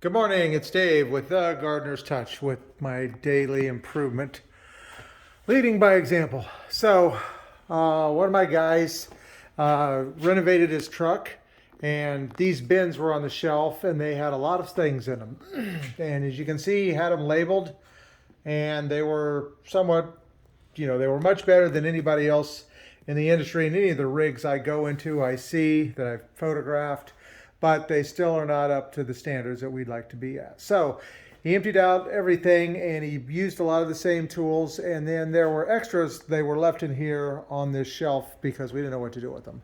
Good morning, it's Dave with the Gardener's Touch with my daily improvement, leading by example. One of my guys renovated his truck, and these bins were on the shelf, and they had a lot of things in them. And as you can see, he had them labeled, and they were somewhat, they were much better than anybody else in the industry and any of the rigs I go into, I see that I've photographed, but they still are not up to the standards that we'd like to be at. So he emptied out everything and he used a lot of the same tools, and then there were extras. They were left in here on this shelf because we didn't know what to do with them.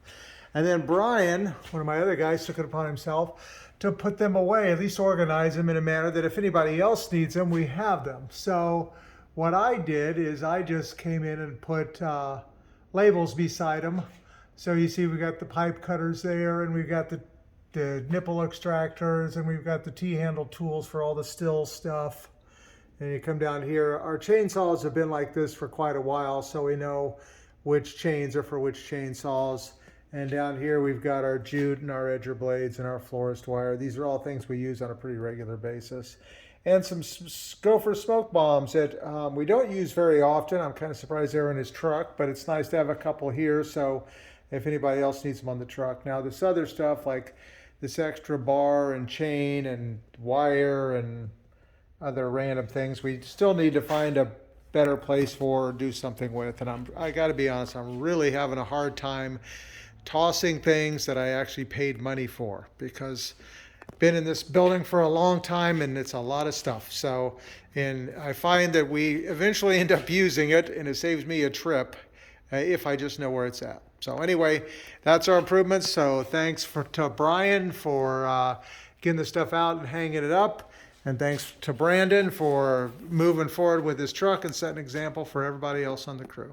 And then Brian, one of my other guys, took it upon himself to put them away, at least organize them in a manner that if anybody else needs them, we have them. So what I did is I just came in and put labels beside them. So you see we got the pipe cutters there, and we've got the nipple extractors, and we've got the T-handle tools for all the still stuff. And you come down here, our chainsaws have been like this for quite a while, so we know which chains are for which chainsaws. And down here we've got our jute and our edger blades and our florist wire. These are all things we use on a pretty regular basis. And some Gopher smoke bombs that we don't use very often. I'm kind of surprised they're in his truck, but it's nice to have a couple here, so if anybody else needs them on the truck. Now this other stuff, like this extra bar and chain and wire and other random things, we still need to find a better place for or do something with. And I got to be honest, I'm really having a hard time tossing things that I actually paid money for, because I've been in this building for a long time and it's a lot of stuff. So, and I find that we eventually end up using it, and it saves me a trip if I just know where it's at. So anyway, that's our improvements. So thanks to Brian for getting the stuff out and hanging it up. And thanks to Brandon for moving forward with his truck and setting an example for everybody else on the crew.